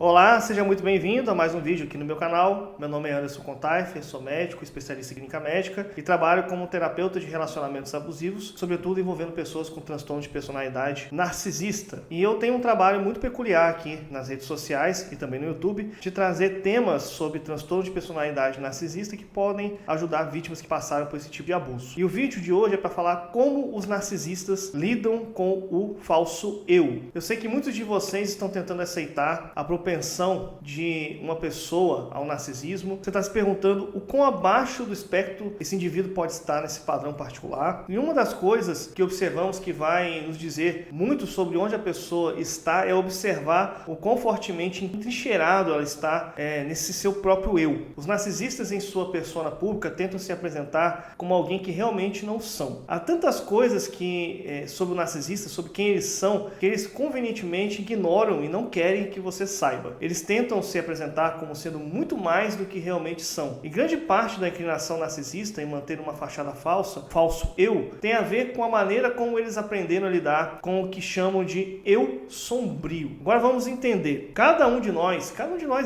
Olá, seja muito bem-vindo a mais um vídeo aqui no meu canal. Meu nome é Anderson Contaifer, sou médico, especialista em clínica médica e trabalho como terapeuta de relacionamentos abusivos, sobretudo envolvendo pessoas com transtorno de personalidade narcisista. E eu tenho um trabalho muito peculiar aqui nas redes sociais e também no YouTube de trazer temas sobre transtorno de personalidade narcisista que podem ajudar vítimas que passaram por esse tipo de abuso. E o vídeo de hoje é para falar como os narcisistas lidam com o falso eu. Eu sei que muitos de vocês estão tentando aceitar a propensão de uma pessoa ao narcisismo. Você está se perguntando o quão abaixo do espectro esse indivíduo pode estar nesse padrão particular. E uma das coisas que observamos que vai nos dizer muito sobre onde a pessoa está é observar o quão fortemente entrincheirado ela está nesse seu próprio eu. Os narcisistas em sua persona pública tentam se apresentar como alguém que realmente não são. Há tantas coisas sobre o narcisista, sobre quem eles são, que eles convenientemente ignoram e não querem que você saiba. Eles tentam se apresentar como sendo muito mais do que realmente são. E grande parte da inclinação narcisista em manter uma fachada falsa, falso eu, tem a ver com a maneira como eles aprenderam a lidar com o que chamam de eu sombrio. Agora vamos entender. Cada um de nós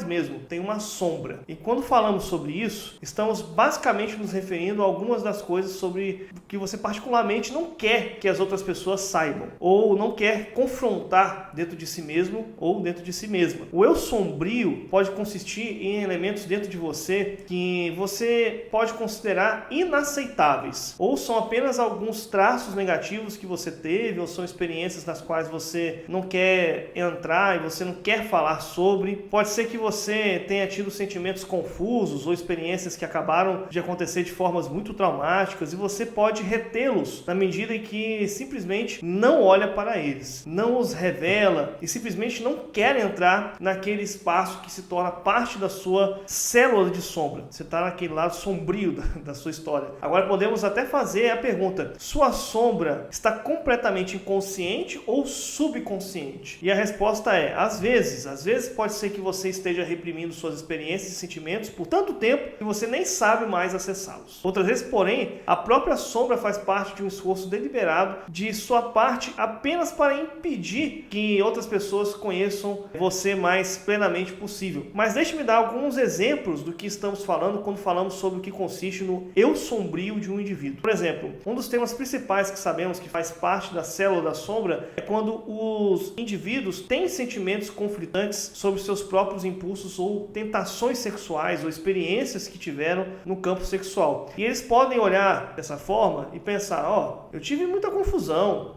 mesmo, tem uma sombra. E quando falamos sobre isso, estamos basicamente nos referindo a algumas das coisas sobre o que você particularmente não quer que as outras pessoas saibam, ou não quer confrontar dentro de si mesmo ou dentro de si mesma. O eu sombrio pode consistir em elementos dentro de você que você pode considerar inaceitáveis, ou são apenas alguns traços negativos que você teve, ou são experiências nas quais você não quer entrar e você não quer falar sobre. Pode ser que você tenha tido sentimentos confusos ou experiências que acabaram de acontecer de formas muito traumáticas e você pode retê-los na medida em que simplesmente não olha para eles, não os revela e simplesmente não quer entrar naquele espaço que se torna parte da sua célula de sombra. Você está naquele lado sombrio da sua história. Agora podemos até fazer a pergunta: sua sombra está completamente inconsciente ou subconsciente? E a resposta é: às vezes pode ser que você esteja reprimindo suas experiências e sentimentos por tanto tempo que você nem sabe mais acessá-los. Outras vezes, porém, a própria sombra faz parte de um esforço deliberado de sua parte apenas para impedir que outras pessoas conheçam você mais plenamente possível. Mas deixe-me dar alguns exemplos do que estamos falando quando falamos sobre o que consiste no eu sombrio de um indivíduo. Por exemplo, um dos temas principais que sabemos que faz parte da célula da sombra é quando os indivíduos têm sentimentos conflitantes sobre seus próprios impulsos ou tentações sexuais ou experiências que tiveram no campo sexual. E eles podem olhar dessa forma e pensar: eu tive muita confusão,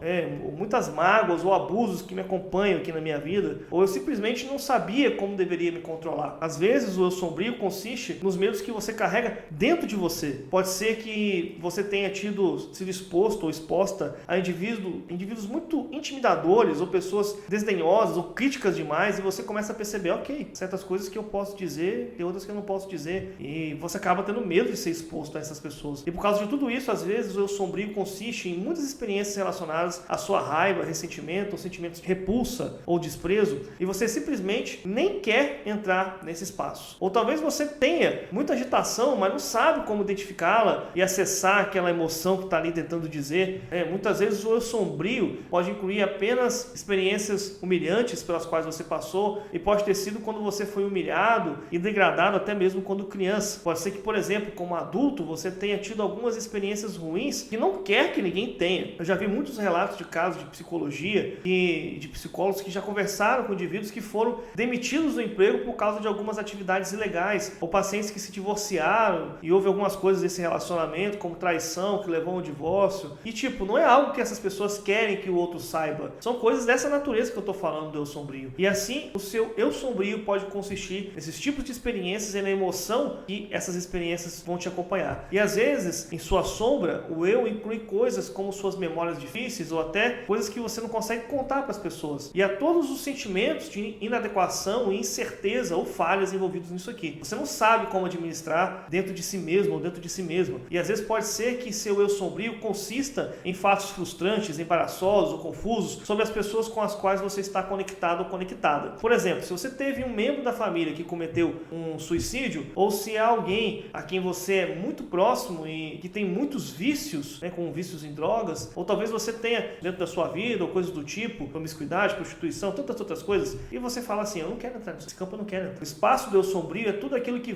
muitas mágoas ou abusos que me acompanham aqui na minha vida, ou eu simplesmente não sabia como deveria me controlar. Às vezes o eu sombrio consiste nos medos que você carrega dentro de você. Pode ser que você tenha sido exposto ou exposta a indivíduos muito intimidadores ou pessoas desdenhosas ou críticas demais e você começa a perceber, certas coisas que eu posso dizer, tem outras que eu não posso dizer, e você acaba tendo medo de ser exposto a essas pessoas. E por causa de tudo isso, às vezes o eu sombrio consiste em muitas experiências relacionadas à sua raiva, ressentimento, ou sentimentos de repulsa ou desprezo, e você simplesmente nem quer entrar nesse espaço. Ou talvez você tenha muita agitação, mas não sabe como identificá-la e acessar aquela emoção que está ali tentando dizer. Muitas vezes o eu sombrio pode incluir apenas experiências humilhantes pelas quais você passou, e pode ter sido quando você foi humilhado e degradado até mesmo quando criança. Pode ser que, por exemplo, como adulto, você tenha tido algumas experiências ruins que não quer que ninguém tenha. Eu já vi muitos relatos de casos de psicologia e de psicólogos que já conversaram com indivíduos que foram demitidos do emprego por causa de algumas atividades ilegais, ou pacientes que se divorciaram e houve algumas coisas desse relacionamento, como traição, que levou ao divórcio. E não é algo que essas pessoas querem que o outro saiba. São coisas dessa natureza que eu estou falando do eu sombrio. E assim, o seu eu sombrio pode consistir nesses tipos de experiências e na emoção que essas experiências vão te acompanhar. E às vezes, em sua sombra, o eu inclui coisas como suas memórias difíceis ou até coisas que você não consegue contar para as pessoas. E há todos os sentimentos de inadequação e incerteza ou falhas envolvidos nisso aqui. Você não sabe como administrar dentro de si mesmo ou dentro de si mesma. E às vezes pode ser que seu eu sombrio consista em fatos frustrantes, embaraçosos ou confusos sobre as pessoas com as quais você está conectado ou conectada. Por exemplo, se você teve um membro da família que cometeu um suicídio, ou se há alguém a quem você é muito próximo e que tem muitos vícios, como vícios em drogas, ou talvez você tenha dentro da sua vida ou coisas do tipo, promiscuidade, prostituição, tantas outras coisas, e você fala assim, eu não quero entrar nesse campo, eu não quero entrar. O espaço do eu sombrio é tudo aquilo que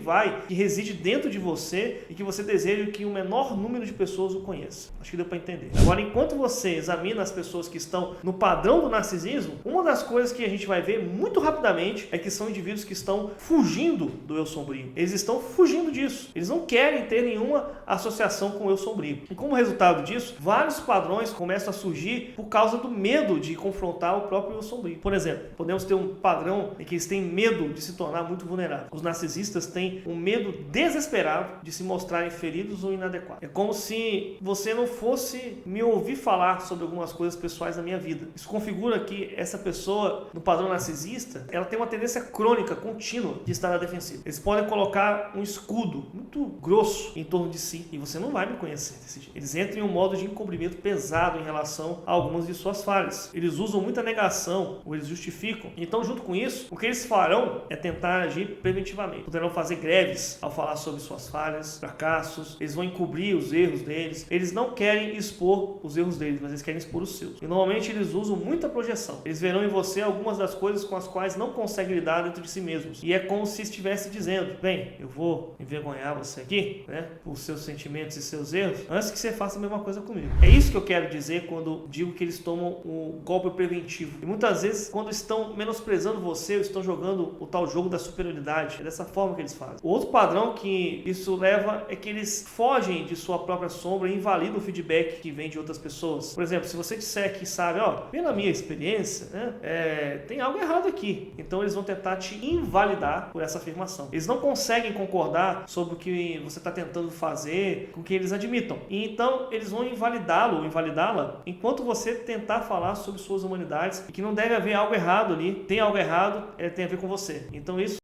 reside dentro de você e que você deseja que o menor número de pessoas o conheça. Acho que deu para entender. Agora, enquanto você examina as pessoas que estão no padrão do narcisismo, uma das coisas que a gente vai ver muito rapidamente é que são indivíduos que estão fugindo do eu sombrio. Eles estão fugindo disso. Eles não querem ter nenhuma associação com o eu sombrio. E como resultado disso, vários padrões começam a surgir por causa do medo de confrontar o próprio eu sombrio. Por exemplo, podemos ter um padrão em que eles têm medo de se tornar muito vulneráveis. Os narcisistas têm um medo desesperado de se mostrarem feridos ou inadequados. É como se você não fosse me ouvir falar sobre algumas coisas pessoais da minha vida. Isso configura que essa pessoa, no padrão narcisista, ela tem uma tendência crônica, contínua, de estar na defensiva. Eles podem colocar um escudo muito grosso em torno de si e você não vai me conhecer desse jeito. Eles entram em um modo de encobrimento pesado em relação a algumas de suas falhas. Eles usam muita negação ou eles justificam. Então, junto com isso, o que eles farão é tentar agir preventivamente. Poderão fazer greves ao falar sobre suas falhas, fracassos. Eles vão encobrir os erros deles. Eles não querem expor os erros deles, mas eles querem expor os seus. E normalmente eles usam muita projeção. Eles verão em você algumas das coisas com as quais não conseguem lidar dentro de si mesmos. E é como se estivesse dizendo: bem, eu vou envergonhar você aqui, né, por seus sentimentos e seus erros, antes que você faça a mesma coisa comigo. É isso que eu quero dizer quando digo que eles tomam o golpe preventivo. E muitas vezes, quando estão menosprezando você, ou estão jogando o tal jogo da superioridade, é dessa forma que eles fazem. O outro padrão que isso leva é que eles fogem de sua própria sombra e invalidam o feedback que vem de outras pessoas. Por exemplo, se você disser que sabe, pela minha experiência, né, tem algo errado aqui. Então eles vão tentar te invalidar por essa afirmação. Eles não conseguem concordar sobre o que você está tentando fazer, com o que eles admitam. E então eles vão invalidá-lo ou invalidá-la enquanto você tentar falar sobre suas humanidades e que não deve haver algo errado ali. Tem algo errado, tem a ver com você. Então isso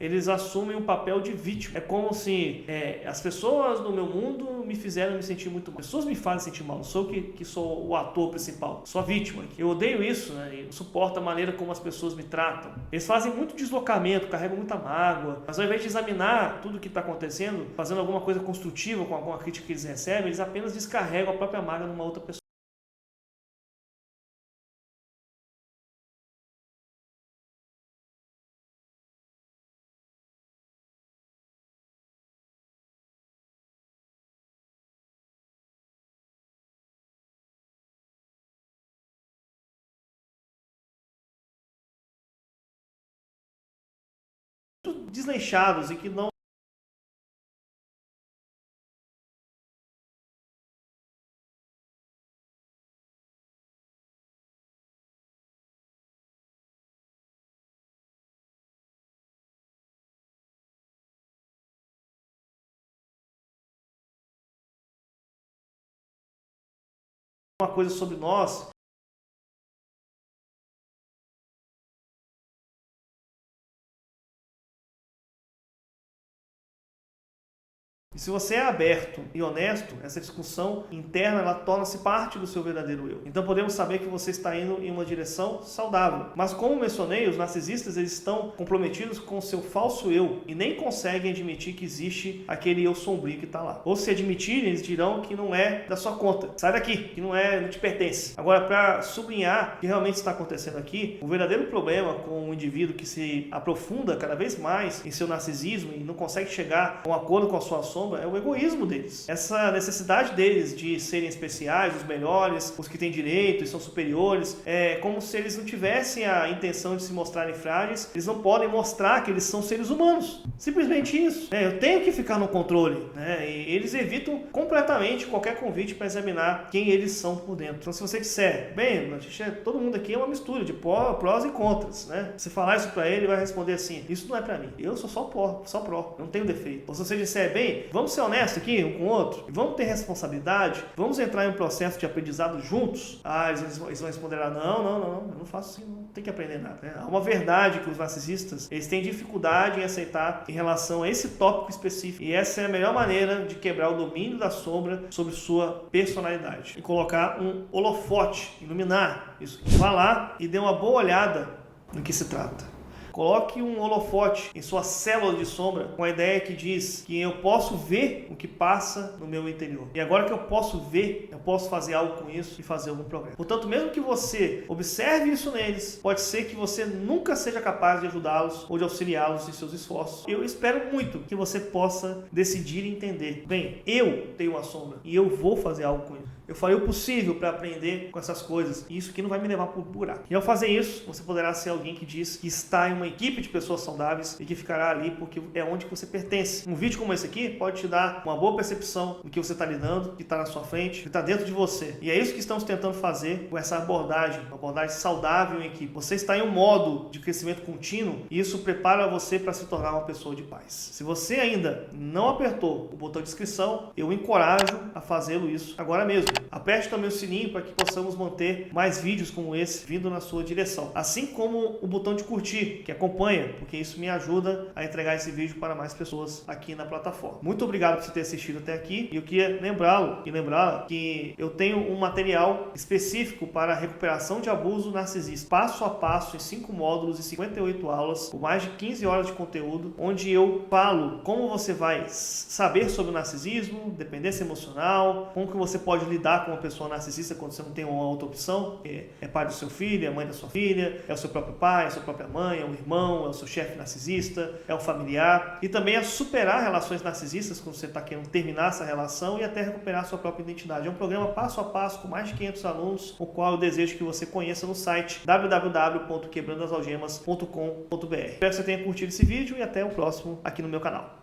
eles assumem um papel de vítima. É como se as pessoas no meu mundo me fizeram me sentir muito mal. As pessoas me fazem sentir mal. Não sou que sou o ator principal, sou a vítima. Eu odeio isso, né? Eu não suporto a maneira como as pessoas me tratam. Eles fazem muito deslocamento, carregam muita mágoa, mas ao invés de examinar tudo o que está acontecendo, fazendo alguma coisa construtiva com alguma crítica que eles recebem, eles apenas descarregam a própria mágoa numa outra pessoa. Desleixados e que não. Uma coisa sobre nós. E se você é aberto e honesto, essa discussão interna ela torna-se parte do seu verdadeiro eu. Então podemos saber que você está indo em uma direção saudável. Mas como mencionei, os narcisistas eles estão comprometidos com o seu falso eu e nem conseguem admitir que existe aquele eu sombrio que está lá. Ou se admitirem, eles dirão que não é da sua conta. Sai daqui, que não te pertence. Agora, para sublinhar o que realmente está acontecendo aqui, o verdadeiro problema com um indivíduo que se aprofunda cada vez mais em seu narcisismo e não consegue chegar a um acordo com a sua sombra é o egoísmo deles. Essa necessidade deles de serem especiais, os melhores, os que têm direito e são superiores, é como se eles não tivessem a intenção de se mostrarem frágeis, eles não podem mostrar que eles são seres humanos. Simplesmente isso. Eu tenho que ficar no controle. E eles evitam completamente qualquer convite para examinar quem eles são por dentro. Então se você disser, bem, todo mundo aqui é uma mistura de prós e contras. Se falar isso para ele vai responder assim, isso não é para mim, eu sou só pró, não tenho defeito. Ou se você disser, bem, vamos ser honestos aqui um com o outro, vamos ter responsabilidade, vamos entrar em um processo de aprendizado juntos. Eles vão responder, não, eu não faço assim não. tem que aprender nada, né? Há uma verdade que os narcisistas, eles têm dificuldade em aceitar em relação a esse tópico específico. E essa é a melhor maneira de quebrar o domínio da sombra sobre sua personalidade. E colocar um holofote, iluminar isso. Vá lá e dê uma boa olhada no que se trata. Coloque um holofote em sua célula de sombra com a ideia que diz que eu posso ver o que passa no meu interior. E agora que eu posso ver, eu posso fazer algo com isso e fazer algum progresso. Portanto, mesmo que você observe isso neles, pode ser que você nunca seja capaz de ajudá-los ou de auxiliá-los em seus esforços. Eu espero muito que você possa decidir e entender. Bem, eu tenho uma sombra e eu vou fazer algo com isso. Eu farei o possível para aprender com essas coisas. E isso aqui não vai me levar para o buraco. E ao fazer isso, você poderá ser alguém que diz que está em uma equipe de pessoas saudáveis e que ficará ali porque é onde você pertence. Um vídeo como esse aqui pode te dar uma boa percepção do que você está lidando, que está na sua frente, que está dentro de você. E é isso que estamos tentando fazer com essa abordagem, uma abordagem saudável em equipe. Você está em um modo de crescimento contínuo e isso prepara você para se tornar uma pessoa de paz. Se você ainda não apertou o botão de inscrição, eu encorajo a fazê-lo isso agora mesmo. Aperte também o sininho para que possamos manter mais vídeos como esse vindo na sua direção. Assim como o botão de curtir, que acompanha, porque isso me ajuda a entregar esse vídeo para mais pessoas aqui na plataforma. Muito obrigado por você ter assistido até aqui. E eu queria lembrá-lo e lembrá-la que eu tenho um material específico para a recuperação de abuso narcisista. Passo a passo, em 5 módulos e 58 aulas, com mais de 15 horas de conteúdo, onde eu falo como você vai saber sobre o narcisismo, dependência emocional, como que você pode lidar com uma pessoa narcisista quando você não tem uma outra opção, é pai do seu filho, é mãe da sua filha, é o seu próprio pai, é a sua própria mãe, é um irmão, é o seu chefe narcisista, é um familiar, e também a superar relações narcisistas quando você está querendo terminar essa relação e até recuperar a sua própria identidade. É um programa passo a passo com mais de 500 alunos, o qual eu desejo que você conheça no site www.quebrandoasalgemas.com.br. Espero que você tenha curtido esse vídeo e até o próximo aqui no meu canal.